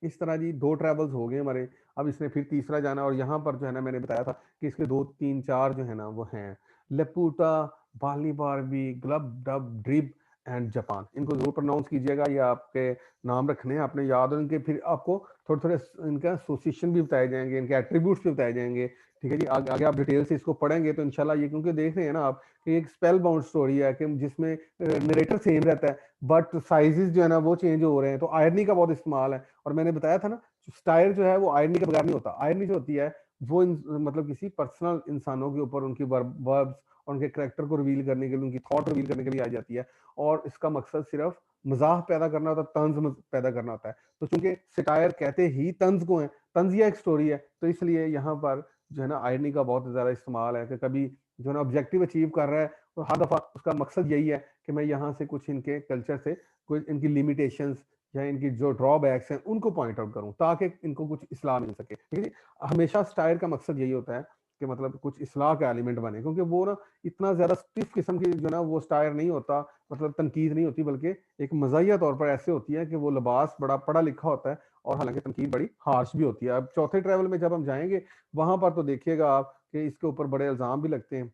इस तरह जी 2 ट्रैवल्स हो गए हमारे। अब इसने फिर तीसरा जाना और यहाँ पर जो है ना मैंने बताया था कि इसके 2, 3, 4 जो है ना वो हैं Laputa, Balnibarbi, Glubbdubdrib and Japan. इनको जरूर प्रोनाउंस कीजिएगा, ये आपके नाम रखने हैं, आपने याद हो इनके, फिर आपको थोड़े थोड़े इनका एसोसिएशन भी बताए जाएंगे, इनके एट्रीब्यूट्स भी बताए जाएंगे, ठीक है जी। आगे आगे आप डिटेल से इसको पढ़ेंगे तो इंशाल्लाह ये, क्योंकि देख रहे हैं ना आप कि एक स्पेल बाउंड स्टोरी है कि जिसमें नरेटर सेम रहता है बट साइजेस जो है ना वो चेंज हो रहे हैं, तो आयरनी का बहुत इस्तेमाल है। और मैंने बताया था ना स्टायर जो है वो आयरनी के बगैर नहीं होता। आयरनी जो होती है वो मतलब किसी पर्सनल इंसानों के ऊपर उनकी वर्ब्स और उनके करेक्टर को रिवील करने के लिए, उनकी थॉट रिवील करने के लिए आ जाती है, और इसका मकसद सिर्फ मजाक पैदा करना होता है, तंज पैदा करना होता है। तो चूंकि सिटायर कहते ही तंज को है, तंजिया एक स्टोरी है, तो इसलिए यहाँ पर जो है ना आयरनी का बहुत ज्यादा इस्तेमाल है कि कभी जो ना ऑब्जेक्टिव अचीव कर रहा है, तो हर दफा उसका मकसद यही है कि मैं यहाँ से कुछ इनके कल्चर से कोई इनकी लिमिटेशंस या इनकी जो ड्रॉबैक्स हैं उनको पॉइंट आउट करूं ताकि इनको कुछ इस्लाह मिल सके, ठीक है जी। हमेशा स्टायर का मकसद यही होता है कि मतलब कुछ इस्लाह का एलिमेंट बने, क्योंकि वो ना इतना ज्यादा स्टिफ किस्म की जो ना वो स्टायर नहीं होता, मतलब तनकीद नहीं होती, बल्कि एक मजाहिया तौर पर ऐसे होती है कि वो लिबास बड़ा पढ़ा लिखा होता है और हालांकि तनकीद बड़ी हार्श भी होती है। अब चौथे ट्रैवल में जब हम जाएंगे वहां पर तो देखिएगा आप कि इसके ऊपर बड़े इल्जाम भी लगते हैं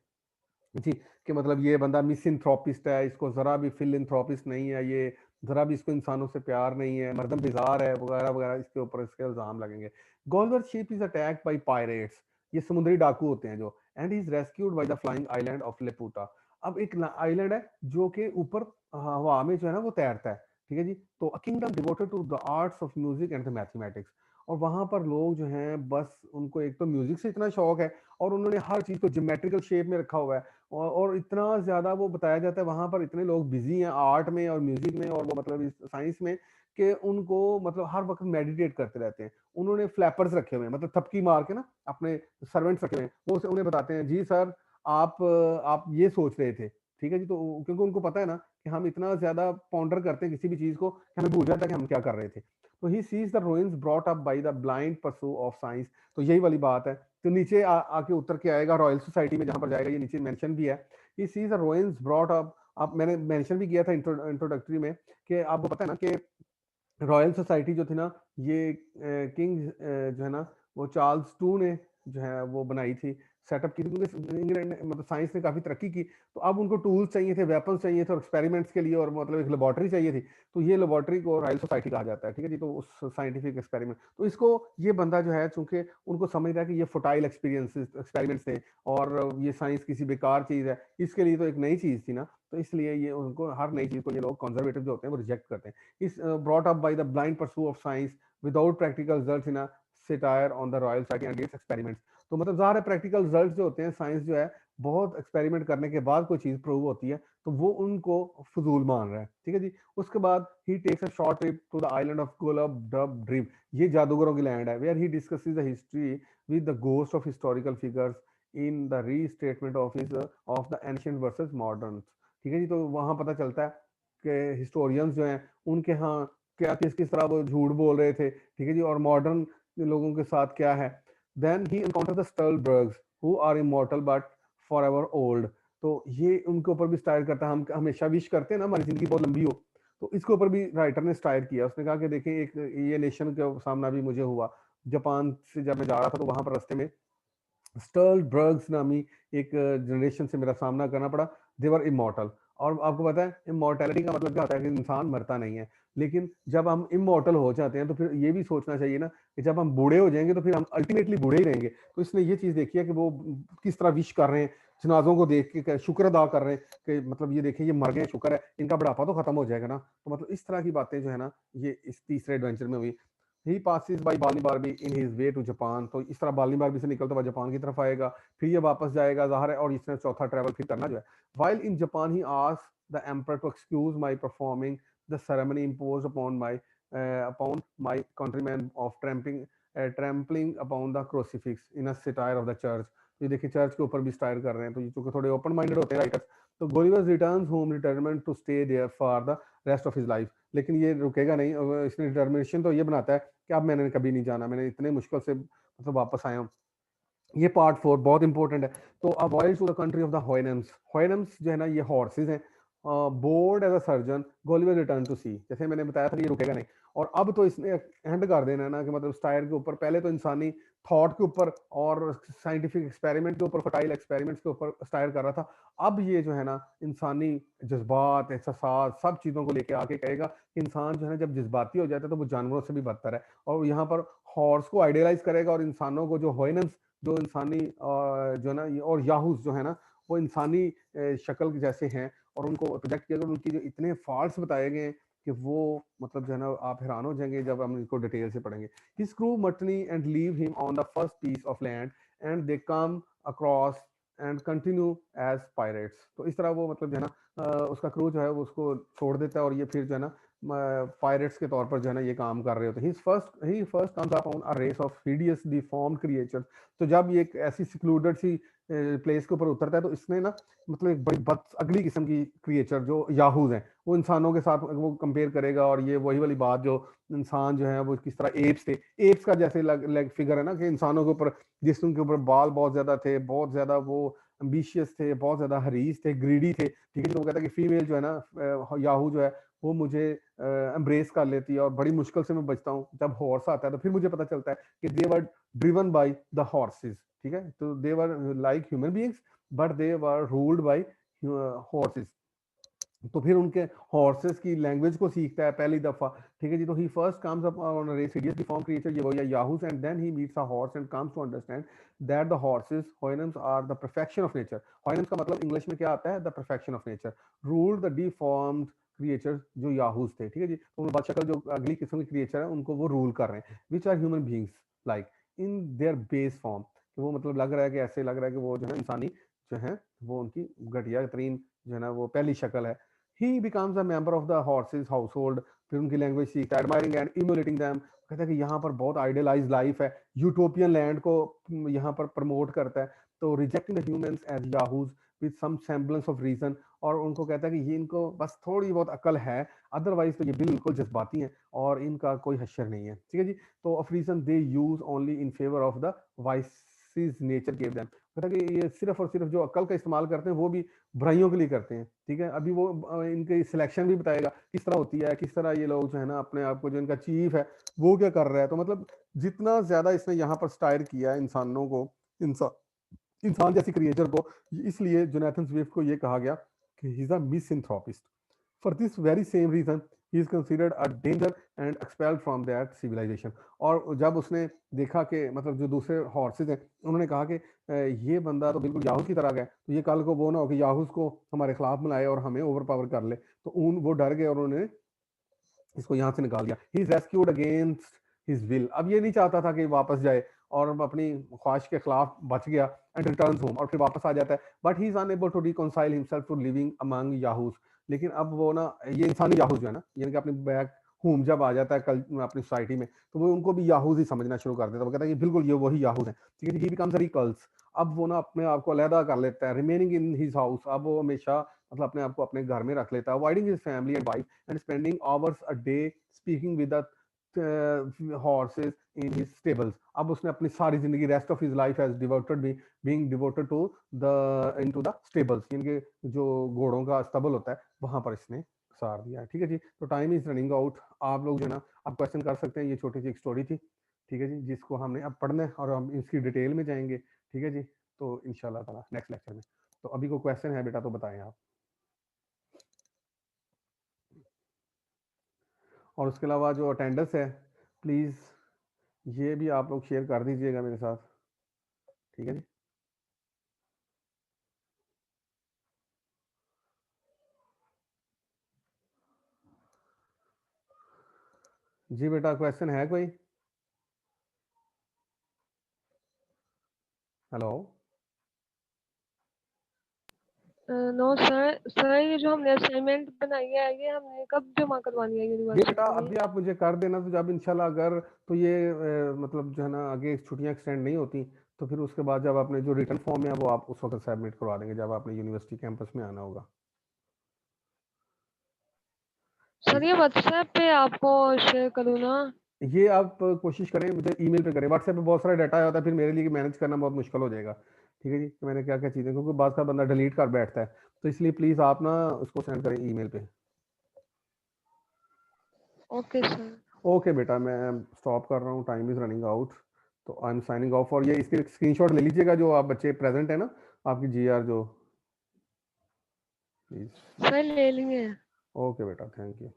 जी, कि मतलब ये बंदा मिसएंथ्रोपिस्ट है, इसको जरा भी फिलएंथ्रोपिस्ट नहीं है, ये जरा भी इसको इंसानों से प्यार नहीं है, मर्दम बेजार है, वगैरह वगैरह, इसके ऊपर इसके इल्जाम लगेंगे। Gulliver ship is attacked by pirates, ये समुद्री डाकू होते हैं जो, and is rescued by the flying island of Laputa. अब एक आइलैंड है जो कि ऊपर हवा में जो है ना वो तैरता है, ठीक है जी। तो a kingdom devoted to the arts of music and the mathematics, और वहां पर लोग जो हैं बस उनको एक तो म्यूजिक से इतना शौक है और उन्होंने हर चीज को ज्योमेट्रिकल शेप में रखा हुआ है, और इतना ज्यादा वो बताया जाता है वहां पर इतने लोग बिजी हैं आर्ट में और म्यूजिक में और वो मतलब इस साइंस में कि उनको मतलब हर वक्त मेडिटेट करते रहते हैं। उन्होंने फ्लैपर्स रखे हुए हैं, मतलब थपकी मार के ना अपने सर्वेंट्स रखे हुए हैं, वो उन्हें बताते हैं जी सर आप ये सोच रहे थे, ठीक है जी। तो क्योंकि उनको पता है ना कि हम इतना ज्यादा पॉन्डर करते हैं किसी भी चीज को कि हमें भूल जाता है कि हम क्या कर रहे थे। तो he sees the ruins brought up by the blind pursuit of science। तो यही वाली बात है। तो नीचे आके उतर के आएगा रॉयल सोसाइटी में, जहां पर जाएगा, ये नीचे मेंशन भी है। He sees the ruins brought up, अब मैंने मेंशन भी किया था इंट्रोडक्टरी में कि आपको पता है ना कि रॉयल सोसाइटी जो थी ना, ये किंग जो है ना वो चार्ल्स टू ने जो है वो बनाई थी, सेटअप की थी, क्योंकि इंग्लैंड ने मतलब साइंस ने काफी तरक्की की, तो अब उनको टूल्स चाहिए थे, वेपन्स चाहिए थे और एक्सपेरिमेंट्स के लिए, और मतलब एक लेबोरेटरी चाहिए थी। तो ये लेबोरेटरी को रॉयल सोसाइटी कहा जाता है, ठीक है जी। तो उस साइंटिफिक एक्सपेरिमेंट, तो इसको ये बंदा जो है चूंकि उनको समझ रहा है कि ये फर्टाइल एक्सपेरिमेंट्स थे और ये साइंस किसी बेकार चीज है, इसके लिए तो एक नई चीज थी ना, तो इसलिए ये उनको हर नई चीज को ये लोग कंजर्वेटिव जो होते हैं वो रिजेक्ट करते हैं। is brought up by the blind pursuit of science without practical results in a satire on the Royal Society and its experiments। तो मतलब ज़ाहिर है प्रैक्टिकल रिजल्ट जो होते हैं, साइंस जो है बहुत एक्सपेरिमेंट करने के बाद कोई चीज प्रूव होती है तो वो उनको फजूल मान रहा है, ठीक है जी। उसके बाद he takes a short trip to the island of Glubbdubdrib, ये जादूगरों की लैंड है, where he discusses the history with the ghost of historical figures in the restatement of the ancient versus modern, ठीक है जी। तो वहां पता चलता है के हिस्टोरियंस जो हैं उनके यहाँ क्या किस किस तरह वो झूठ बोल रहे थे, ठीक है जी, और मॉडर्न लोगों के साथ क्या है। Then he encounter the Struldbrugs who are immortal but forever old, तो ये उनके ऊपर भी स्टाइल करता है। हम हमेशा विश करते हैं ना हमारी जिंदगी बहुत लंबी हो, तो इसके ऊपर भी राइटर ने स्टाइल किया। उसने कहा कि देखिए एक ये नेशन का सामना भी मुझे हुआ, जापान से जब मैं जा रहा था तो वहां पर रास्ते में स्टर्लबर्ग्स नामी एक जनरेशन से मेरा सामना करना पड़ा। देवर इमॉर्टल, और आपको पता है इमॉर्टैलिटी का मतलब क्या होता है कि इंसान मरता नहीं है, लेकिन जब हम इमॉर्टल हो जाते हैं तो फिर ये भी सोचना चाहिए ना कि जब हम बूढ़े हो जाएंगे तो फिर हम अल्टीमेटली बूढ़े ही रहेंगे। तो इसने ये चीज देखी है कि वो किस तरह विश कर रहे हैं, जनाजों को देख के शुक्र अदा कर रहे हैं कि मतलब ये देखिए ये मर गए, शुक्र है इनका बुढ़ापा तो खत्म हो जाएगा ना। तो मतलब इस तरह की बातें जो है ना ये इस तीसरे एडवेंचर में हुई। He passes by Balnibarbi in his way to Japan, तो इस तरह बाली बारबी से निकलता हुआ जापान की तरफ आएगा, फिर ये वापस जाएगा ज़ाहिर है, और इसने चौथा ट्रैवल फिर करना जो है। While in Japan he asked the emperor to excuse my performing the ceremony imposed upon my countryman of trampling upon the crucifix in a satire of the church. ये देखिए चर्च के ऊपर भी स्टायर कर रहे हैं, तो ये चूंकि थोड़े ओपन माइंडेड होते हैं राइटर्स। तो Gulliver's returns home determined to stay there for the rest of his life, लेकिन ये रुकेगा नहीं, इसने डिटर्मिनेशन तो ये बनाता है कि अब मैंने कभी नहीं जाना, मैंने इतने मुश्किल से मतलब वापस आया हूँ। ये पार्ट 4 बहुत इंपॉर्टेंट है। तो a voyage to the country of the Houyhnhnms, Houyhnhnms जो है ना ये हॉर्सेज हैं। Board as a surgeon Gulliver return to sea, जैसे मैंने बताया था कि ये रुकेगा नहीं, और अब तो इसने एंड कर देना है ना कि मतलब स्टायर के ऊपर, पहले तो इंसानी थॉट के ऊपर और साइंटिफिक एक्सपेरिमेंट के ऊपर, फर्टाइल एक्सपेरिमेंट्स के ऊपर स्टायर कर रहा था, अब ये जो है ना इंसानी जज्बात एहसास सब चीज़ों को लेके आके कहेगा कि इंसान जो है ना जब जज्बाती हो जाता है तो वो जानवरों से भी बदतर है, और यहाँ पर हॉर्स को आइडियलाइज करेगा और इंसानों को जो होयनम्स जो इंसानी जो ना और याहूस जो है ना वो इंसानी शक्ल जैसे हैं, और उनको प्रोजेक्ट किया गया, उनकी जो इतने फॉल्ट्स बताए गए हैं कि वो मतलब जो है ना आप हैरान हो जाएंगे जब हम इनको डिटेल से पढ़ेंगे। His crew mutiny and leave him on the first piece of land and they come across and continue as pirates. तो इस तरह वो मतलब जो है ना उसका क्रू जो है वो उसको छोड़ देता है और ये फिर जो है ना पायरेट्स के तौर पर जो है ना ये काम कर रहे होते हैं। He first comes upon a race of hideous deformed creatures. तो जब ये एक ऐसी सिक्लूडेड सी प्लेस के ऊपर उतरता है तो इसने ना मतलब एक बड़ी अगली किस्म की क्रिएचर जो याहूज हैं वो इंसानों के साथ वो कंपेयर करेगा, और ये वही वाली बात जो इंसान जो है वो किस तरह एप्स थे, एप्स का जैसे लग फिगर है ना कि इंसानों के ऊपर जिसम के ऊपर बाल बहुत ज्यादा थे, बहुत ज्यादा वो एम्बिशियस थे, बहुत ज्यादा हरीस थे, ग्रीडी थे, ठीक है। तो वो कहता है कि फीमेल जो है ना याहू जो है वो मुझे एम्ब्रेस कर लेती है और बड़ी मुश्किल से मैं बचता हूँ। जब हॉर्स आता है तो फिर मुझे पता चलता है कि they were driven by the horses, ठीक है। तो they were like human beings but they were ruled by horses. तो फिर उनके हॉर्सेस की लैंग्वेज को सीखता है पहली दफा, ठीक है जी। तो he first comes up on a hideously formed creature ये वो या Yahoos, and then he meets a horse and comes to understand that the horses Houyhnhnms are the perfection of nature. Houyhnhnms का मतलब इंग्लिश में क्या आता है, the perfection of nature, ruled the deformed creature जो याहूस थे, ठीक है जी। तो बदशक्ल जो अगली किस्म के क्रिएचर है उनको वो रूल कर रहे हैं, which are human beings like in their base form. तो वो मतलब लग रहा है कि ऐसे लग रहा है कि वो जो है इंसानी जो है वो उनकी घटिया तरीन जो है ना वो पहली शक्ल है। He becomes a member of the horses household, फिर उनकी लैंग्वेज सीखता है, admiring and emulating them। कहता है कि यहाँ पर बहुत आइडियलाइज लाइफ है, यूटोपियन लैंड को यहाँ पर प्रमोट करता है। तो rejecting the humans as Yahoos with some semblance of reason, और उनको कहता है कि ये इनको बस थोड़ी बहुत अकल है, अदरवाइज तो ये बिल्कुल जज्बाती हैं और इनका कोई हश्र नहीं है, ठीक है जी। तो of reason they use only in favour of the vices nature give them. कहता है कि ये सिर्फ और सिर्फ जो अकल का इस्तेमाल करते हैं वो भी बुराइयों के लिए करते हैं, ठीक है। अभी वो इनकी सिलेक्शन भी बताएगा किस तरह होती है, किस तरह ये लोग जो है ना अपने आप को, जो इनका चीफ है वो क्या कर रहा है। तो मतलब जितना ज्यादा इसने यहाँ पर स्टायर किया इंसानों को, इंसान इंसान जैसी क्रिएचर को, इसलिए जोनाथन स्विफ्ट को ये कहा गया कि he is a misanthropist. For this very same reason, he is considered a danger and expelled from that civilization। और जब उसने देखा कि मतलब जो दूसरे हॉर्सेज हैं उन्होंने कहा कि ये बंदा तो बिल्कुल याहूस की तरह गया, तो ये कल को वो ना हो कि याहूस को हमारे खिलाफ मिलाए और हमें ओवर पावर कर ले। तो उन वो डर गए और उन्होंने इसको यहाँ से निकाल दिया। He is rescued against his will. अब ये नहीं चाहता था कि वापस जाए और अपनी ख्वाहिश के खिलाफ बच गया एंड रिटर्न्स होम, और फिर वापस आ जाता है। But he is unable to reconcile himself to living among Yahoos. लेकिन अब वो ना ये इंसानी याहूस जो है ना, यानी कि अपने बैक होम जब आ जाता है कल अपनी सोसाइटी में, तो वो उनको भी याहूस ही समझना शुरू कर देता है। वो कहता है कि बिल्कुल ये वही याहूस है, ठीक है। He becomes recluse. अब वो ना अपने आप को अलहदा कर लेता है, रिमेनिंग इन हिज हाउस। अब वो हमेशा मतलब अपने आप को अपने घर में रख लेता है, avoiding his family and wife and spending hours a day speaking with the horses in his stables. अब उसने अपनी सारी जिंदगी rest of his life has devoted being devoted to the into the stables, यानी कि जो घोड़ों का स्तबल होता है वहां पर इसने सार दिया है, ठीक है जी। तो टाइम इज रनिंग आउट। आप लोग जो है ना आप क्वेश्चन कर सकते हैं। ये छोटी सी एक स्टोरी थी, ठीक है जी, जिसको हमने अब पढ़ना है और हम इसकी डिटेल में जाएंगे, ठीक है जी। तो इंशाल्लाह ताला नेक्स्ट लेक्चर में। तो अभी को क्वेश्चन है बेटा तो बताएं आप। और उसके अलावा जो अटेंडेंस है प्लीज़ ये भी आप लोग शेयर कर दीजिएगा मेरे साथ, ठीक है जी। जी बेटा क्वेश्चन है कोई? हेलो। No sir. सर ये जो हमने असाइनमेंट बनाई है ये हमने कब जमा करवानी है ये बेटा यूनिवर्सिटी में? अभी आप मुझे कर देना, तो जब इंशाल्लाह अगर तो ये मतलब जो है ना आगे छुट्टियां एक्सटेंड नहीं होती तो फिर उसके बाद जब आपने जो रिटर्न फॉर्म है वो आप उस वक्त सबमिट करवा देंगे जब आपने यूनिवर्सिटी कैंपस में आना होगा। सर ये व्हाट्सएप पे आपको शेयर करूँ ना? ये आप कोशिश करें मुझे ईमेल पे करें, व्हाट्सएप पे बहुत सारा डाटा होता है, फिर मेरे लिए मैनेज करना बहुत मुश्किल हो जाएगा, ठीक है जी। कि मैंने क्या क्या चीज़ें, क्योंकि बाद का बंदा डिलीट कर बैठता है, तो इसलिए प्लीज़ आप ना उसको सेंड करें ईमेल पे। Okay sir. ओके बेटा मैं स्टॉप कर रहा हूँ, टाइम इज रनिंग आउट। तो आई एम साइनिंग ऑफ। और ये इसके स्क्रीनशॉट ले लीजिएगा जो आप बच्चे प्रेजेंट है ना आपकी जीआर जो, प्लीज। सर ले लेंगे। ओके बेटा थैंक यू।